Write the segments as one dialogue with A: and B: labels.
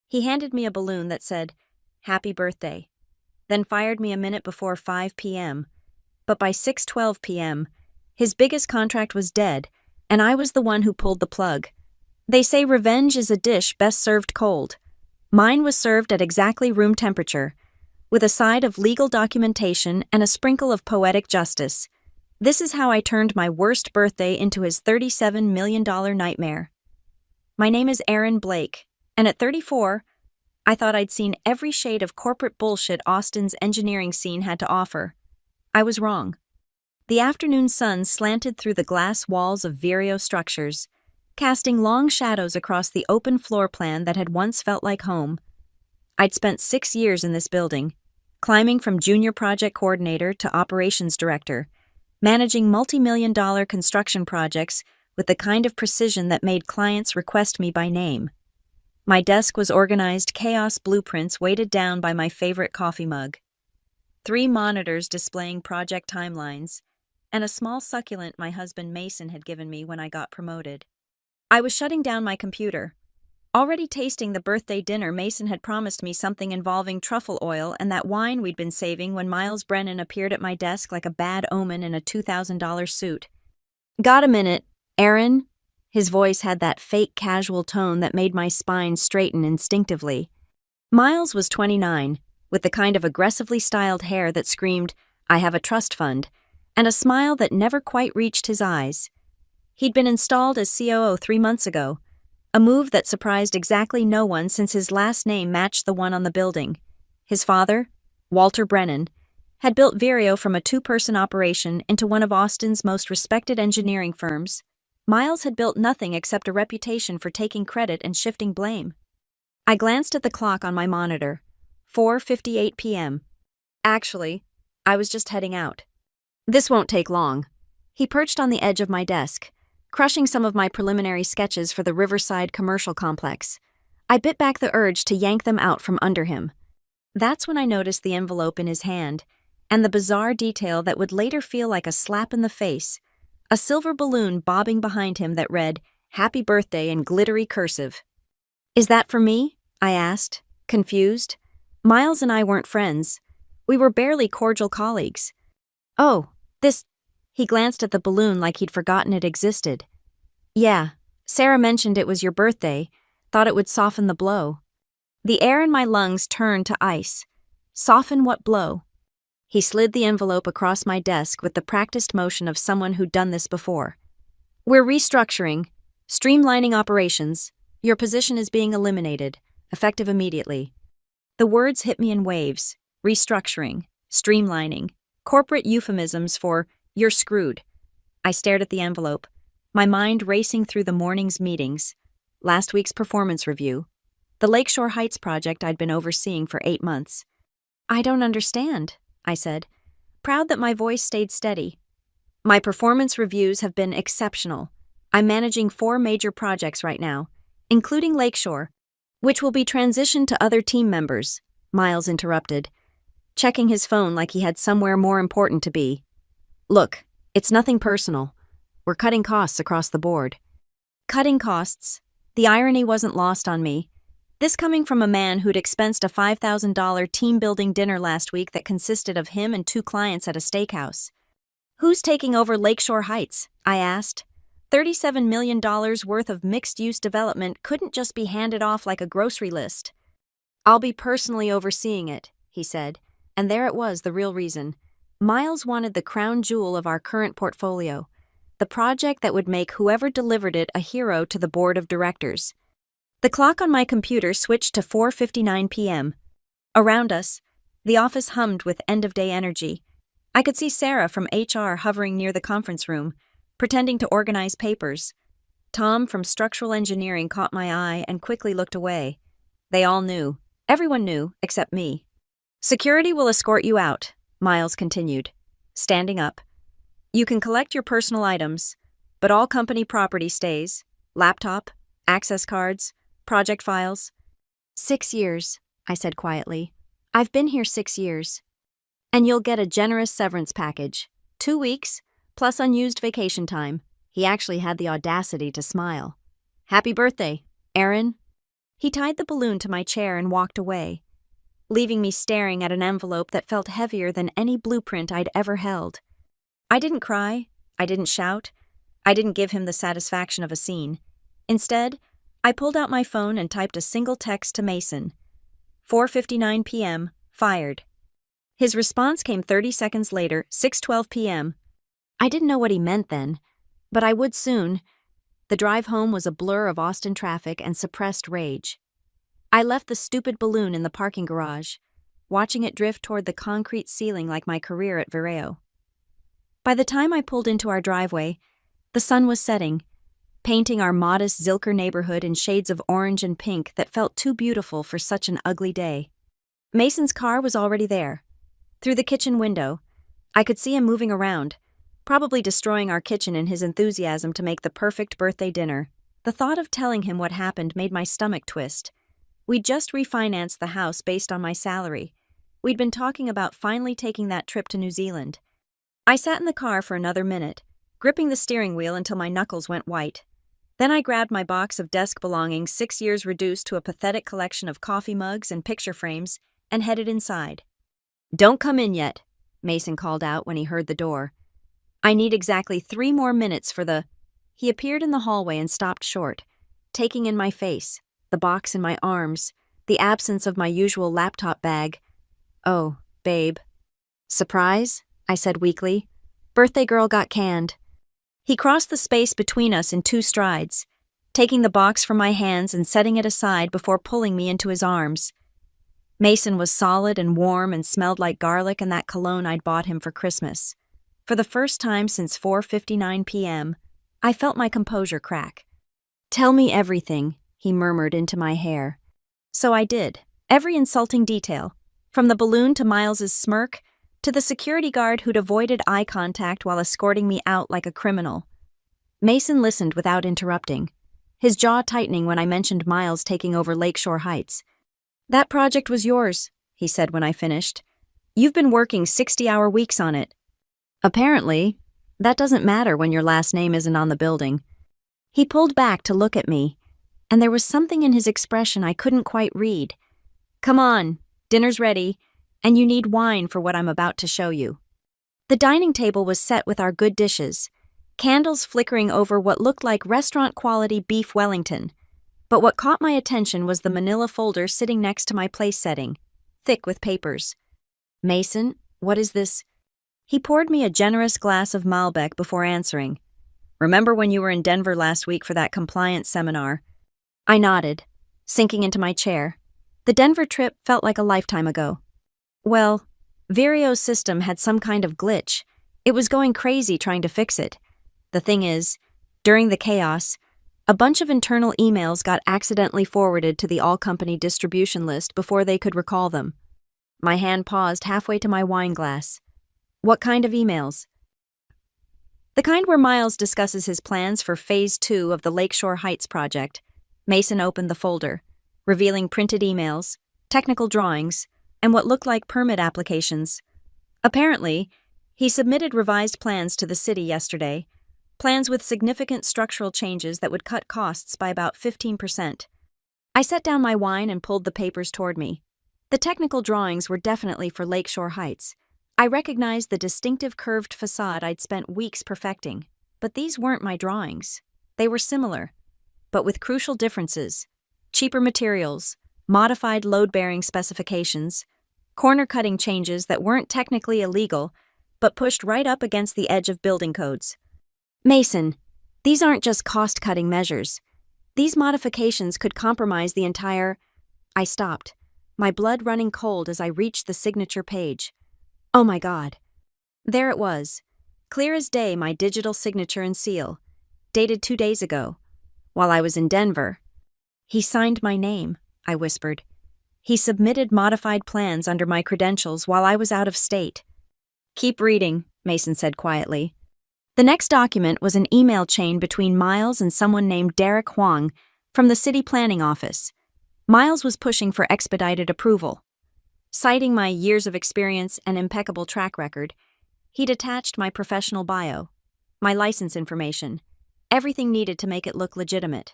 A: He handed me a balloon that said, "Happy birthday," then fired me a minute before 5 p.m. But by 6:12 p.m., his biggest contract was dead, and I was the one who pulled the plug. They say revenge is a dish best served cold. Mine was served at exactly room temperature, with a side of legal documentation and a sprinkle of poetic justice. This is how I turned my worst birthday into his $37 million nightmare. My name is Aaron Blake, and at 34, I thought I'd seen every shade of corporate bullshit Austin's engineering scene had to offer. I was wrong. The afternoon sun slanted through the glass walls of Vireo structures, casting long shadows across the open floor plan that had once felt like home. I'd spent 6 years in this building, climbing from junior project coordinator to operations director, managing multi-million-dollar construction projects with the kind of precision that made clients request me by name. My desk was organized chaos blueprints weighted down by my favorite coffee mug. 3 monitors displaying project timelines, and a small succulent my husband Mason had given me when I got promoted. I was shutting down my computer, already tasting the birthday dinner Mason had promised me, something involving truffle oil and that wine we'd been saving, when Miles Brennan appeared at my desk like a bad omen in a $2,000 suit. "Got a minute, Aaron?" His voice had that fake casual tone that made my spine straighten instinctively. Miles was 29, with the kind of aggressively styled hair that screamed, "I have a trust fund," and a smile that never quite reached his eyes. He'd been installed as COO 3 months ago, a move that surprised exactly no one since his last name matched the one on the building. His father, Walter Brennan, had built Vireo from a 2-person operation into one of Austin's most respected engineering firms. Miles had built nothing except a reputation for taking credit and shifting blame. I glanced at the clock on my monitor. 4:58 p.m. Actually, I was just heading out. "This won't take long." He perched on the edge of my desk, crushing some of my preliminary sketches for the Riverside commercial complex. I bit back the urge to yank them out from under him. That's when I noticed the envelope in his hand, and the bizarre detail that would later feel like a slap in the face: a silver balloon bobbing behind him that read, "Happy Birthday" in glittery cursive. "Is that for me?" I asked, confused. Miles and I weren't friends. We were barely cordial colleagues. "Oh, this..." He glanced at the balloon like he'd forgotten it existed. "Yeah, Sarah mentioned it was your birthday, thought it would soften the blow." The air in my lungs turned to ice. Soften what blow? He slid the envelope across my desk with the practiced motion of someone who'd done this before. "We're restructuring, streamlining operations. Your position is being eliminated, effective immediately." The words hit me in waves. Restructuring, streamlining, corporate euphemisms for "you're screwed." I stared at the envelope, my mind racing through the morning's meetings, last week's performance review, the Lakeshore Heights project I'd been overseeing for 8 months. "I don't understand," I said, proud that my voice stayed steady. "My performance reviews have been exceptional. I'm managing 4 major projects right now, including Lakeshore, which will be transitioned to other team members," Miles interrupted, checking his phone like he had somewhere more important to be. "Look, it's nothing personal. We're cutting costs across the board." Cutting costs? The irony wasn't lost on me. This coming from a man who'd expensed a $5,000 team-building dinner last week that consisted of him and 2 clients at a steakhouse. "Who's taking over Lakeshore Heights?" I asked. $37 million worth of mixed-use development couldn't just be handed off like a grocery list. "I'll be personally overseeing it," he said, and there it was, the real reason. Miles wanted the crown jewel of our current portfolio, the project that would make whoever delivered it a hero to the board of directors. The clock on my computer switched to 4:59 p.m. Around us, the office hummed with end-of-day energy. I could see Sarah from HR hovering near the conference room, pretending to organize papers. Tom from structural engineering caught my eye and quickly looked away. They all knew. Everyone knew, except me. "Security will escort you out," Miles continued, standing up. "You can collect your personal items, but all company property stays: laptop, access cards, project files." 6 years, I said quietly. "I've been here 6 years. And you'll get a generous severance package. 2 weeks, plus unused vacation time." He actually had the audacity to smile. "Happy birthday, Aaron." He tied the balloon to my chair and walked away, leaving me staring at an envelope that felt heavier than any blueprint I'd ever held. I didn't cry, I didn't shout, I didn't give him the satisfaction of a scene. Instead, I pulled out my phone and typed a single text to Mason. 4:59 p.m., fired. His response came 30 seconds later, 6:12 p.m. I didn't know what he meant then, but I would soon. The drive home was a blur of Austin traffic and suppressed rage. I left the stupid balloon in the parking garage, watching it drift toward the concrete ceiling like my career at Vireo. By the time I pulled into our driveway, the sun was setting, painting our modest Zilker neighborhood in shades of orange and pink that felt too beautiful for such an ugly day. Mason's car was already there. Through the kitchen window, I could see him moving around, probably destroying our kitchen in his enthusiasm to make the perfect birthday dinner. The thought of telling him what happened made my stomach twist. We'd just refinanced the house based on my salary. We'd been talking about finally taking that trip to New Zealand. I sat in the car for another minute, gripping the steering wheel until my knuckles went white. Then I grabbed my box of desk belongings, 6 years reduced to a pathetic collection of coffee mugs and picture frames, and headed inside. "Don't come in yet," Mason called out when he heard the door. "I need exactly 3 more minutes for the—" He appeared in the hallway and stopped short, taking in my face, the box in my arms, the absence of my usual laptop bag. "Oh, babe." "Surprise?" I said weakly. "Birthday girl got canned." He crossed the space between us in 2 strides, taking the box from my hands and setting it aside before pulling me into his arms. Mason was solid and warm and smelled like garlic and that cologne I'd bought him for Christmas. For the first time since 4:59 p.m., I felt my composure crack. "Tell me everything," he murmured into my hair. So I did, every insulting detail, from the balloon to Miles's smirk, to the security guard who'd avoided eye contact while escorting me out like a criminal. Mason listened without interrupting, his jaw tightening when I mentioned Miles taking over Lakeshore Heights. "That project was yours," he said when I finished. "You've been working 60-hour weeks on it." "Apparently, that doesn't matter when your last name isn't on the building." He pulled back to look at me, and there was something in his expression I couldn't quite read. "Come on, dinner's ready, and you need wine for what I'm about to show you." The dining table was set with our good dishes, candles flickering over what looked like restaurant-quality beef Wellington. But what caught my attention was the manila folder sitting next to my place setting, thick with papers. "Mason, what is this?" He poured me a generous glass of Malbec before answering. "Remember when you were in Denver last week for that compliance seminar?" I nodded, sinking into my chair. The Denver trip felt like a lifetime ago. Well, Vireo's system had some kind of glitch. It was going crazy trying to fix it. The thing is, during the chaos, a bunch of internal emails got accidentally forwarded to the all-company distribution list before they could recall them. My hand paused halfway to my wine glass. "What kind of emails?" "The kind where Miles discusses his plans for Phase 2 of the Lakeshore Heights project." Mason opened the folder, revealing printed emails, technical drawings, and what looked like permit applications. Apparently, he submitted revised plans to the city yesterday, plans with significant structural changes that would cut costs by about 15%. I set down my wine and pulled the papers toward me. The technical drawings were definitely for Lakeshore Heights. I recognized the distinctive curved facade I'd spent weeks perfecting, but these weren't my drawings. They were similar, but with crucial differences: cheaper materials, modified load-bearing specifications, corner-cutting changes that weren't technically illegal, but pushed right up against the edge of building codes. "Mason, these aren't just cost-cutting measures. These modifications could compromise the entire—" I stopped, my blood running cold as I reached the signature page. Oh my God. There it was, clear as day, my digital signature and seal, dated 2 days ago, while I was in Denver. "He signed my name," I whispered. "He submitted modified plans under my credentials while I was out of state." "Keep reading," Mason said quietly. The next document was an email chain between Miles and someone named Derek Huang from the city planning office. Miles was pushing for expedited approval. Citing my years of experience and impeccable track record, he'd attached my professional bio, my license information, everything needed to make it look legitimate.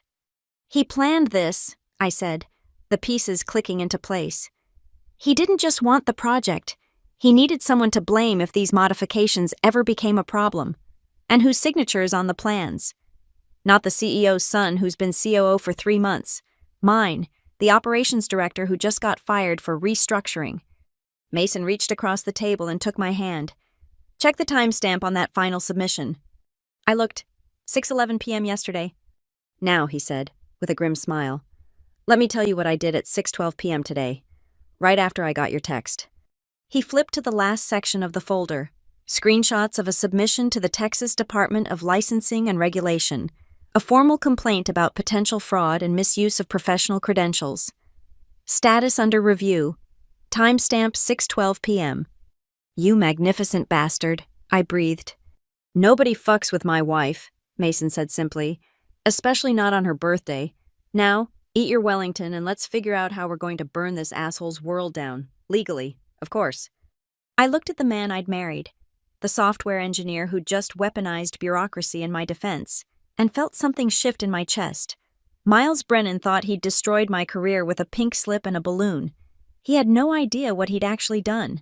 A: "He planned this," I said, the pieces clicking into place. He didn't just want the project. He needed someone to blame if these modifications ever became a problem. And whose signature is on the plans? Not the CEO's son who's been COO for 3 months. Mine, the operations director who just got fired for restructuring. Mason reached across the table and took my hand. Check the timestamp on that final submission. I looked. 6:11 p.m. yesterday. Now, he said, with a grim smile. Let me tell you what I did at 6:12 p.m. today, right after I got your text. He flipped to the last section of the folder, screenshots of a submission to the Texas Department of Licensing and Regulation, a formal complaint about potential fraud and misuse of professional credentials. Status under review. Timestamp 6:12 p.m. You magnificent bastard, I breathed. Nobody fucks with my wife, Mason said simply, especially not on her birthday. Now, eat your Wellington and let's figure out how we're going to burn this asshole's world down. Legally, of course. I looked at the man I'd married, the software engineer who'd just weaponized bureaucracy in my defense, and felt something shift in my chest. Miles Brennan thought he'd destroyed my career with a pink slip and a balloon. He had no idea what he'd actually done.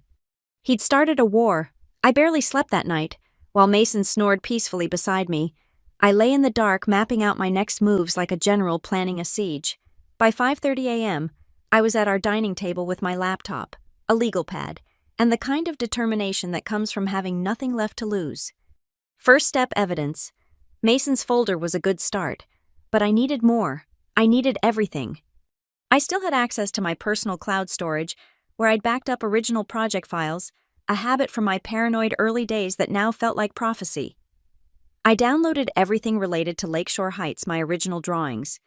A: He'd started a war. I barely slept that night, while Mason snored peacefully beside me. I lay in the dark mapping out my next moves like a general planning a siege. By 5:30 a.m., I was at our dining table with my laptop, a legal pad, and the kind of determination that comes from having nothing left to lose. First step evidence. Mason's folder was a good start, but I needed more. I needed everything. I still had access to my personal cloud storage, where I'd backed up original project files, a habit from my paranoid early days that now felt like prophecy. I downloaded everything related to Lakeshore Heights, my original drawings,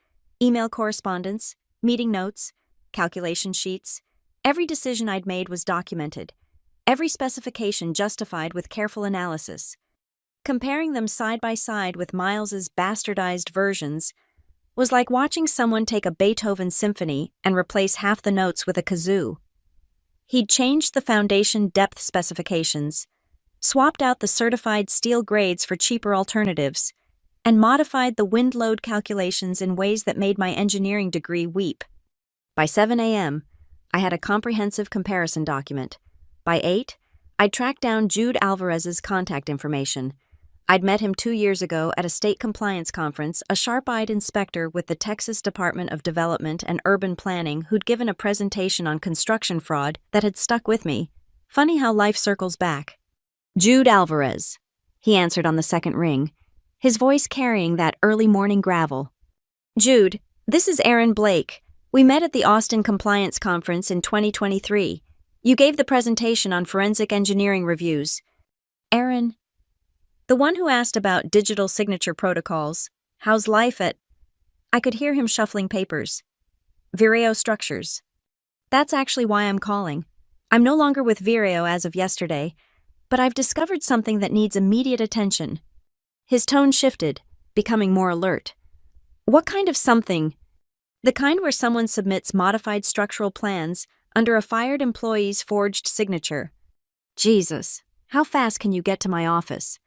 A: email correspondence, meeting notes, calculation sheets. Every decision I'd made was documented, every specification justified with careful analysis. Comparing them side by side with Miles's bastardized versions was like watching someone take a Beethoven symphony and replace half the notes with a kazoo. He'd changed the foundation depth specifications, swapped out the certified steel grades for cheaper alternatives, and modified the wind load calculations in ways that made my engineering degree weep. By 7 a.m., I had a comprehensive comparison document. By 8, I'd tracked down Jude Alvarez's contact information. I'd met him 2 years ago at a state compliance conference, a sharp-eyed inspector with the Texas Department of Development and Urban Planning who'd given a presentation on construction fraud that had stuck with me. Funny how life circles back. Jude Alvarez, he answered on the second ring, his voice carrying that early morning gravel. Jude, this is Aaron Blake. We met at the Austin Compliance Conference in 2023. You gave the presentation on forensic engineering reviews. Aaron, the one who asked about digital signature protocols. How's life at... I could hear him shuffling papers. Vireo Structures. That's actually why I'm calling. I'm no longer with Vireo as of yesterday, but I've discovered something that needs immediate attention. His tone shifted, becoming more alert. What kind of something? The kind where someone submits modified structural plans under a fired employee's forged signature. Jesus, how fast can you get to my office?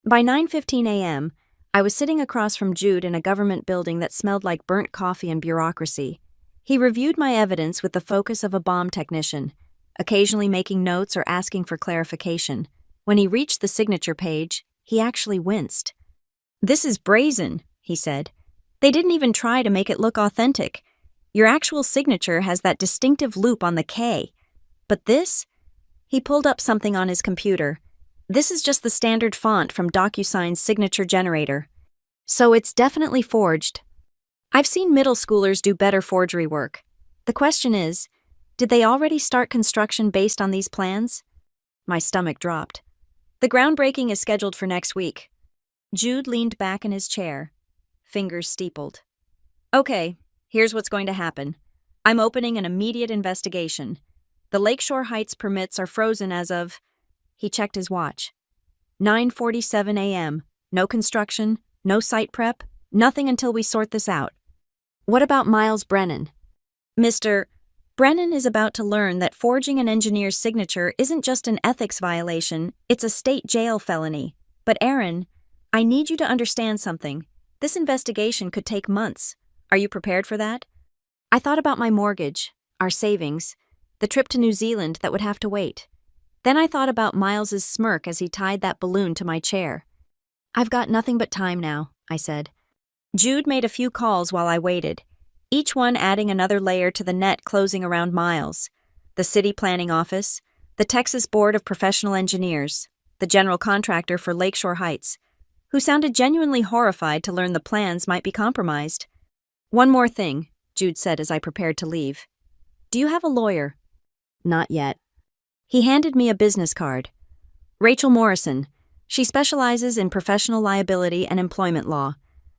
A: By 9:15 a.m., I was sitting across from Jude in a government building that smelled like burnt coffee and bureaucracy. He reviewed my evidence with the focus of a bomb technician, occasionally making notes or asking for clarification. When he reached the signature page, he actually winced. This is brazen, he said. They didn't even try to make it look authentic. Your actual signature has that distinctive loop on the K. But this? He pulled up something on his computer. This is just the standard font from DocuSign's signature generator. So it's definitely forged. I've seen middle schoolers do better forgery work. The question is, did they already start construction based on these plans? My stomach dropped. The groundbreaking is scheduled for next week. Jude leaned back in his chair, fingers steepled. Okay, here's what's going to happen. I'm opening an immediate investigation. The Lakeshore Heights permits are frozen as of... He checked his watch. 9:47 a.m. No construction, no site prep, nothing until we sort this out. What about Miles Brennan? Mr. Brennan is about to learn that forging an engineer's signature isn't just an ethics violation, it's a state jail felony. But Aaron, I need you to understand something. This investigation could take months. Are you prepared for that? I thought about my mortgage, our savings, the trip to New Zealand that would have to wait. Then I thought about Miles's smirk as he tied that balloon to my chair. "I've got nothing but time now," I said. Jude made a few calls while I waited, each one adding another layer to the net closing around Miles. The city planning office, the Texas Board of Professional Engineers, the general contractor for Lakeshore Heights, who sounded genuinely horrified to learn the plans might be compromised. "One more thing," Jude said as I prepared to leave. "Do you have a lawyer?" "Not yet." He handed me a business card. "Rachel Morrison. She specializes in professional liability and employment law.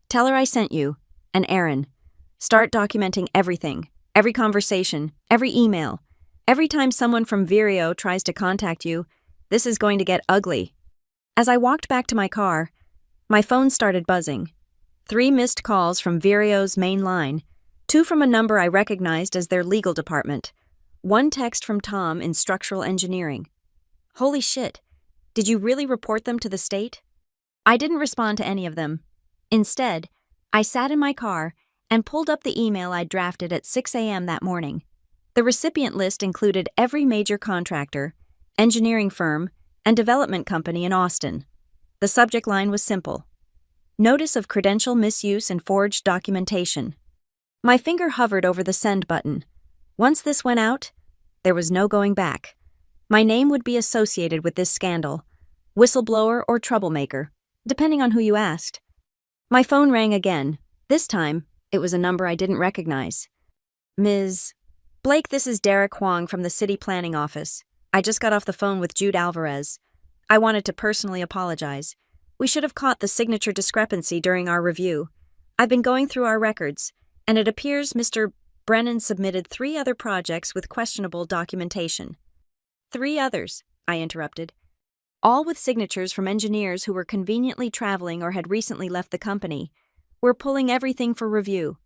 A: Tell her I sent you. And Aaron. Start documenting everything, every conversation, every email. Every time someone from Vireo tries to contact you, this is going to get ugly." As I walked back to my car, my phone started buzzing. 3 missed calls from Vireo's main line, 2 from a number I recognized as their legal department, 1 text from Tom in structural engineering. Holy shit, did you really report them to the state? I didn't respond to any of them. Instead, I sat in my car and pulled up the email I'd drafted at 6 a.m. that morning. The recipient list included every major contractor, engineering firm, and development company in Austin. The subject line was simple: Notice of credential misuse and forged documentation. My finger hovered over the send button. Once this went out, there was no going back. My name would be associated with this scandal, whistleblower or troublemaker, depending on who you asked. My phone rang again. This time, it was a number I didn't recognize. "Ms. Blake, this is Derek Huang from the City Planning Office. I just got off the phone with Jude Alvarez. I wanted to personally apologize. We should have caught the signature discrepancy during our review. I've been going through our records, and it appears Mr. Brennan submitted 3 other projects with questionable documentation." 3 others, I interrupted. "All with signatures from engineers who were conveniently traveling or had recently left the company. We're pulling everything for review."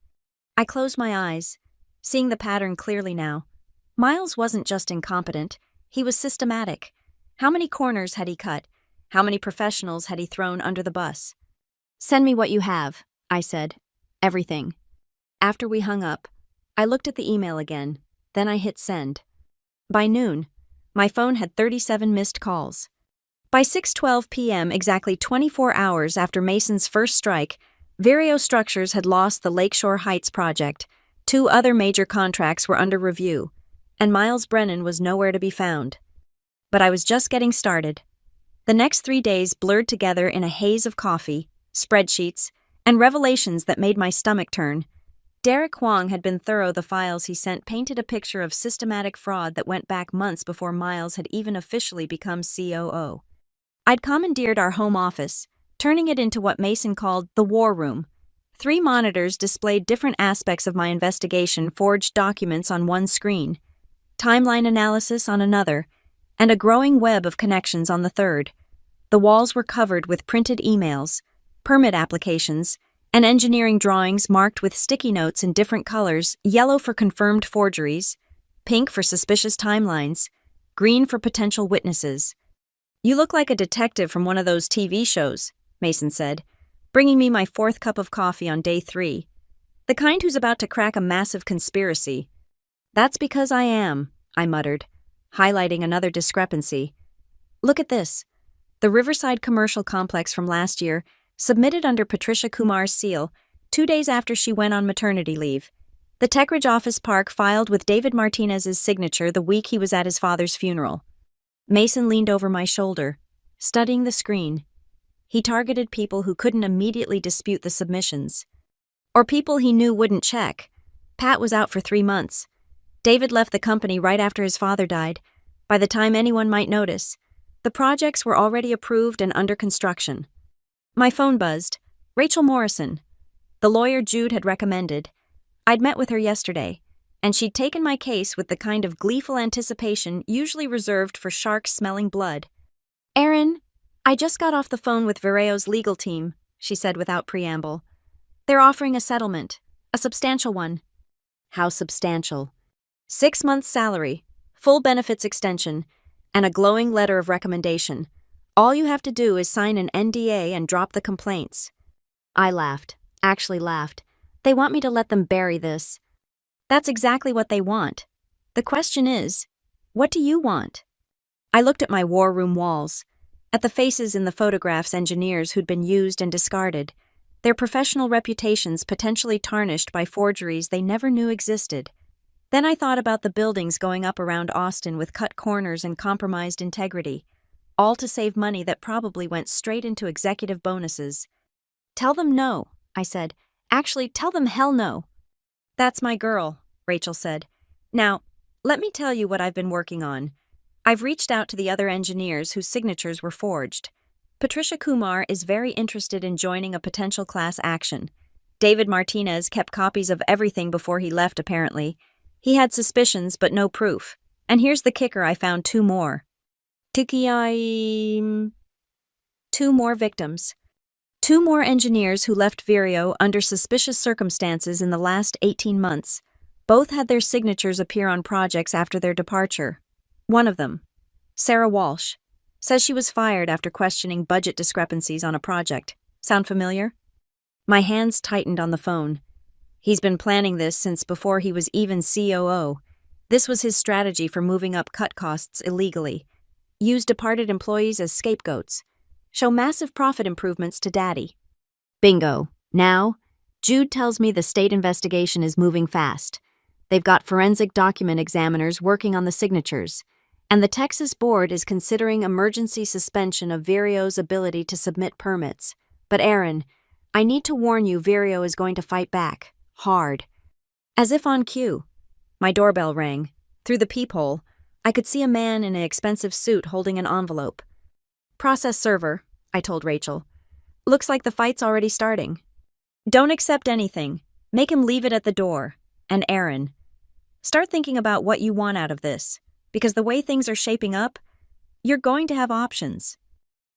A: I closed my eyes, seeing the pattern clearly now. Miles wasn't just incompetent, he was systematic. How many corners had he cut? How many professionals had he thrown under the bus? "Send me what you have," I said. "Everything." After we hung up, I looked at the email again, then I hit send. By noon, my phone had 37 missed calls. By 6:12 p.m., exactly 24 hours after Mason's first strike, Vireo Structures had lost the Lakeshore Heights project. 2 other major contracts were under review, and Miles Brennan was nowhere to be found. But I was just getting started. The next 3 days blurred together in a haze of coffee, spreadsheets, and revelations that made my stomach turn. Derek Huang had been thorough. The files he sent painted a picture of systematic fraud that went back months before Miles had even officially become COO. I'd commandeered our home office, turning it into what Mason called the war room. 3 monitors displayed different aspects of my investigation, forged documents on one screen, timeline analysis on another, and a growing web of connections on the third. The walls were covered with printed emails, permit applications, and engineering drawings marked with sticky notes in different colors: yellow for confirmed forgeries, pink for suspicious timelines, green for potential witnesses. "You look like a detective from one of those TV shows," Mason said, bringing me my 4th cup of coffee on day 3. "The kind who's about to crack a massive conspiracy." "That's because I am," I muttered, highlighting another discrepancy. "Look at this. The Riverside Commercial Complex from last year, submitted under Patricia Kumar's seal, 2 days after she went on maternity leave. The Techridge Office Park filed with David Martinez's signature the week he was at his father's funeral." Mason leaned over my shoulder, studying the screen. He targeted people who couldn't immediately dispute the submissions, or people he knew wouldn't check. Pat was out for 3 months. David left the company right after his father died. By the time anyone might notice, the projects were already approved and under construction. My phone buzzed. Rachel Morrison, the lawyer Jude had recommended. I'd met with her yesterday, and she'd taken my case with the kind of gleeful anticipation usually reserved for sharks smelling blood. "Aaron, I just got off the phone with Vireo's legal team," she said without preamble. "They're offering a settlement, a substantial one." "How substantial?" 6 months' salary, full benefits extension, and a glowing letter of recommendation. All you have to do is sign an NDA and drop the complaints. I laughed, actually laughed. They want me to let them bury this. That's exactly what they want. The question is, what do you want? I looked at my war room walls, at the faces in the photographs engineers who'd been used and discarded, their professional reputations potentially tarnished by forgeries they never knew existed. Then I thought about the buildings going up around Austin with cut corners and compromised integrity, all to save money that probably went straight into executive bonuses. Tell them no, I said. Actually, tell them hell no. That's my girl, Rachel said. Now, let me tell you what I've been working on. I've reached out to the other engineers whose signatures were forged. Patricia Kumar is very interested in joining a potential class action. David Martinez kept copies of everything before he left, apparently. He had suspicions, but no proof. And here's the kicker, I found 2 more. 2 more victims. 2 more engineers who left Vireo under suspicious circumstances in the last 18 months. Both had their signatures appear on projects after their departure. One of them, Sarah Walsh, says she was fired after questioning budget discrepancies on a project. Sound familiar? My hands tightened on the phone. He's been planning this since before he was even COO. This was his strategy for moving up cut costs illegally. Use departed employees as scapegoats. Show massive profit improvements to Daddy. Bingo. Now, Jude tells me the state investigation is moving fast. They've got forensic document examiners working on the signatures, and the Texas board is considering emergency suspension of Vireo's ability to submit permits. But Aaron, I need to warn you, Vireo is going to fight back. Hard. As if on cue, my doorbell rang. Through the peephole, I could see a man in an expensive suit holding an envelope. Process server, I told Rachel. Looks like the fight's already starting. Don't accept anything. Make him leave it at the door. And Aaron, start thinking about what you want out of this, because the way things are shaping up, you're going to have options.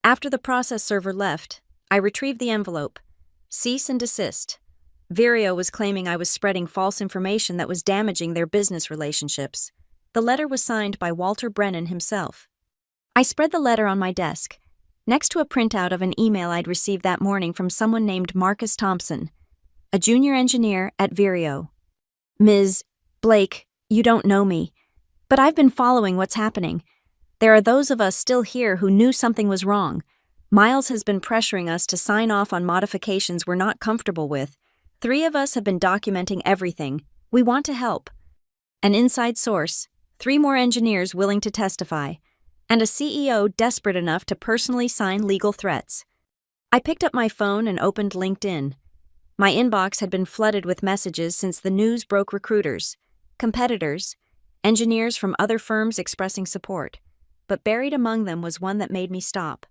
A: After the process server left, I retrieved the envelope. Cease and desist. Vireo was claiming I was spreading false information that was damaging their business relationships. The letter was signed by Walter Brennan himself. I spread the letter on my desk, next to a printout of an email I'd received that morning from someone named Marcus Thompson, a junior engineer at Vireo. Ms. Blake, you don't know me, but I've been following what's happening. There are those of us still here who knew something was wrong. Miles has been pressuring us to sign off on modifications we're not comfortable with. 3 of us have been documenting everything. We want to help. An inside source, 3 more engineers willing to testify, and a CEO desperate enough to personally sign legal threats. I picked up my phone and opened LinkedIn. My inbox had been flooded with messages since the news broke. Recruiters, competitors, engineers from other firms expressing support. But buried among them was one that made me stop.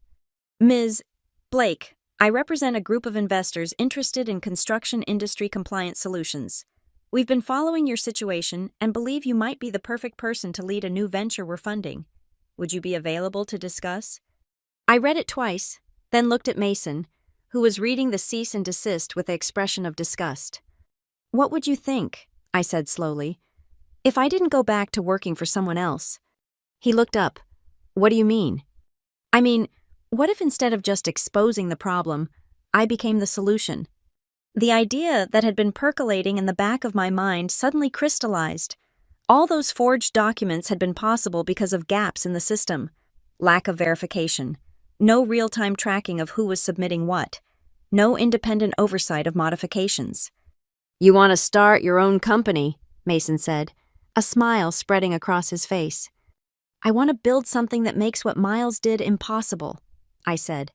A: Ms. Blake, I represent a group of investors interested in construction industry compliance solutions. We've been following your situation and believe you might be the perfect person to lead a new venture we're funding. Would you be available to discuss? I read it twice, then looked at Mason, who was reading the cease and desist with an expression of disgust. What would you think, I said slowly, if I didn't go back to working for someone else? He looked up. What do you mean? I mean, what if instead of just exposing the problem, I became the solution? The idea that had been percolating in the back of my mind suddenly crystallized. All those forged documents had been possible because of gaps in the system. Lack of verification. No real-time tracking of who was submitting what. No independent oversight of modifications. You want to start your own company, Mason said, a smile spreading across his face. I want to build something that makes what Miles did impossible, I said.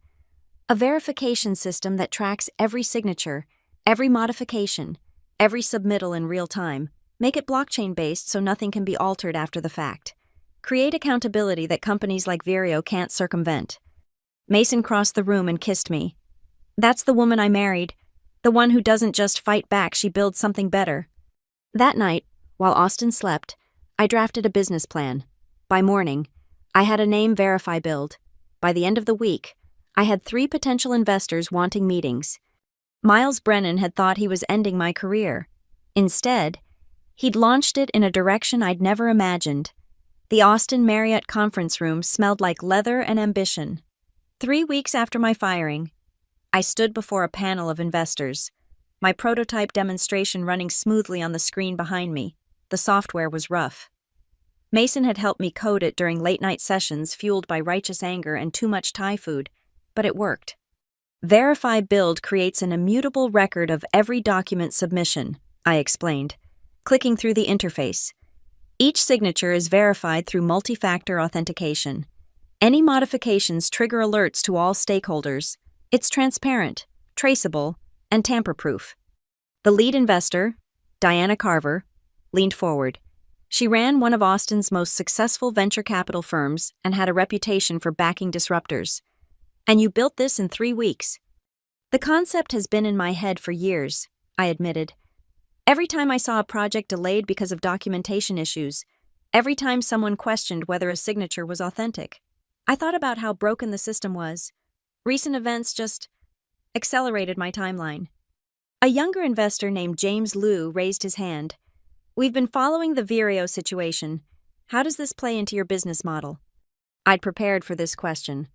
A: A verification system that tracks every signature, every modification, every submittal in real time. Make it blockchain-based so nothing can be altered after the fact. Create accountability that companies like Vireo can't circumvent. Mason crossed the room and kissed me. That's the woman I married. The one who doesn't just fight back, she builds something better. That night, while Austin slept, I drafted a business plan. By morning, I had a name verify build. By the end of the week, I had 3 potential investors wanting meetings. Miles Brennan had thought he was ending my career. Instead, he'd launched it in a direction I'd never imagined. The Austin Marriott conference room smelled like leather and ambition. 3 weeks after my firing, I stood before a panel of investors. my prototype demonstration running smoothly on the screen behind me. The software was rough. Mason had helped me code it during late-night sessions fueled by righteous anger and too much Thai food, but it worked. Verify Build creates an immutable record of every document submission, I explained, clicking through the interface. Each signature is verified through multi-factor authentication. Any modifications trigger alerts to all stakeholders. It's transparent, traceable, and tamper-proof. The lead investor, Diana Carver, leaned forward. She ran one of Austin's most successful venture capital firms and had a reputation for backing disruptors. And you built this in 3 weeks. The concept has been in my head for years, I admitted. Every time I saw a project delayed because of documentation issues, every time someone questioned whether a signature was authentic, I thought about how broken the system was. Recent events just accelerated my timeline. A younger investor named James Liu raised his hand. We've been following the Vireo situation. How does this play into your business model? I'd prepared for this question.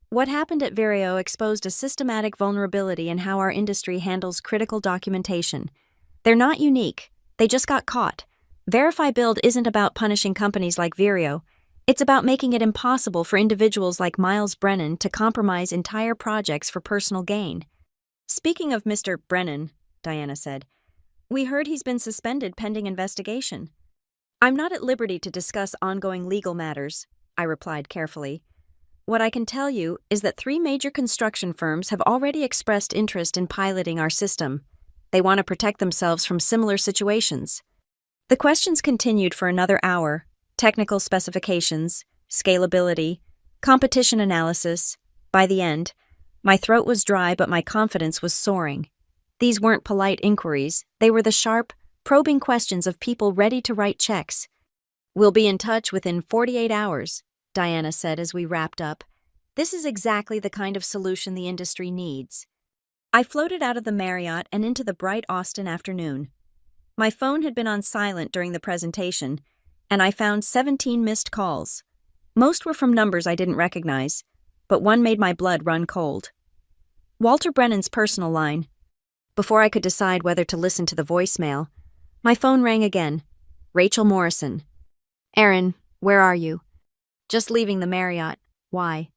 A: What happened at Vireo exposed a systematic vulnerability in how our industry handles critical documentation. They're not unique. They just got caught. Verify Build isn't about punishing companies like Vireo. It's about making it impossible for individuals like Miles Brennan to compromise entire projects for personal gain. Speaking of Mr. Brennan, Diana said, we heard he's been suspended pending investigation. I'm not at liberty to discuss ongoing legal matters, I replied carefully. What I can tell you is that 3 major construction firms have already expressed interest in piloting our system. They want to protect themselves from similar situations. The questions continued for another hour. Technical specifications, scalability, competition analysis. By the end, my throat was dry but my confidence was soaring. These weren't polite inquiries, they were the sharp, probing questions of people ready to write checks. We'll be in touch within 48 hours, Diana said as we wrapped up. This is exactly the kind of solution the industry needs. I floated out of the Marriott and into the bright Austin afternoon. My phone had been on silent during the presentation, and I found 17 missed calls. Most were from numbers I didn't recognize, but one made my blood run cold. Walter Brennan's personal line. Before I could decide whether to listen to the voicemail, my phone rang again. Rachel Morrison. Aaron, where are you? Just leaving the Marriott. Why?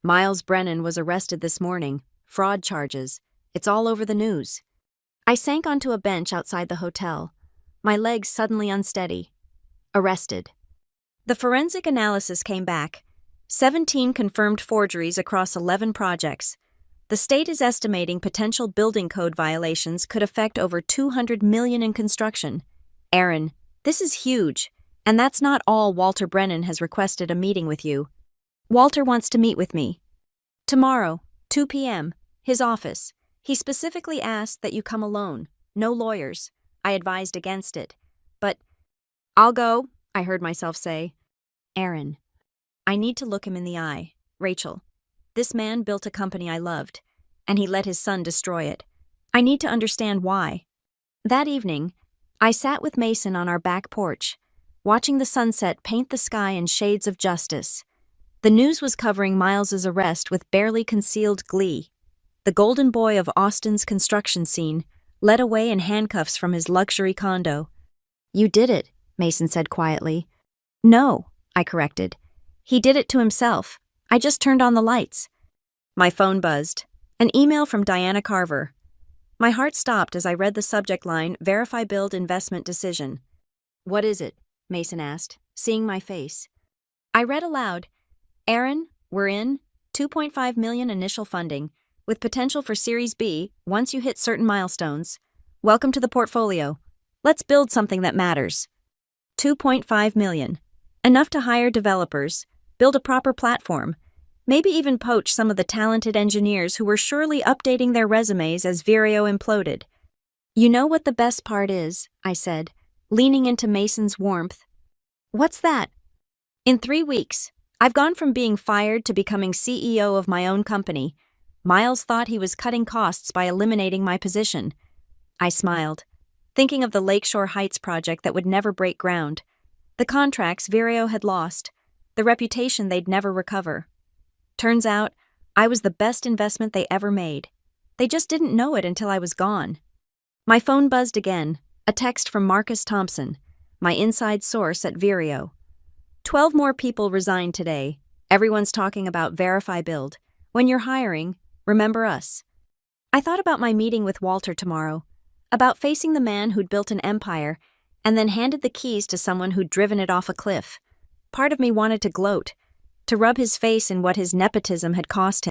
A: Miles Brennan was arrested this morning. Fraud charges. It's all over the news. I sank onto a bench outside the hotel, my legs suddenly unsteady. Arrested. The forensic analysis came back. 17 confirmed forgeries across 11 projects. The state is estimating potential building code violations could affect over $200 million in construction. Aaron, this is huge, and that's not all. Walter Brennan has requested a meeting with you. Walter wants to meet with me. Tomorrow, 2 p.m., his office. He specifically asked that you come alone, no lawyers. I advised against it. But, I'll go, I heard myself say. Aaron, I need to look him in the eye. Rachel, this man built a company I loved, and he let his son destroy it. I need to understand why. That evening, I sat with Mason on our back porch, watching the sunset paint the sky in shades of justice. The news was covering Miles's arrest with barely concealed glee. The golden boy of Austin's construction scene led away in handcuffs from his luxury condo. You did it, Mason said quietly. No, I corrected. He did it to himself. I just turned on the lights. My phone buzzed. An email from Diana Carver. My heart stopped as I read the subject line, Verify Build Investment Decision. What is it? Mason asked, seeing my face. I read aloud, Aaron, we're in, $2.5 million initial funding, with potential for Series B once you hit certain milestones. Welcome to the portfolio. Let's build something that matters. $2.5 million. Enough to hire developers, build a proper platform, maybe even poach some of the talented engineers who were surely updating their resumes as Vireo imploded. You know what the best part is, I said, leaning into Mason's warmth. What's that? In 3 weeks, I've gone from being fired to becoming CEO of my own company. Miles thought he was cutting costs by eliminating my position. I smiled, thinking of the Lakeshore Heights project that would never break ground. The contracts Vireo had lost, the reputation they'd never recover. Turns out, I was the best investment they ever made. They just didn't know it until I was gone. My phone buzzed again, a text from Marcus Thompson, my inside source at Vireo. 12 more people resigned today. Everyone's talking about Verify Build. When you're hiring, remember us. I thought about my meeting with Walter tomorrow, about facing the man who'd built an empire and then handed the keys to someone who'd driven it off a cliff. Part of me wanted to gloat, to rub his face in what his nepotism had cost him.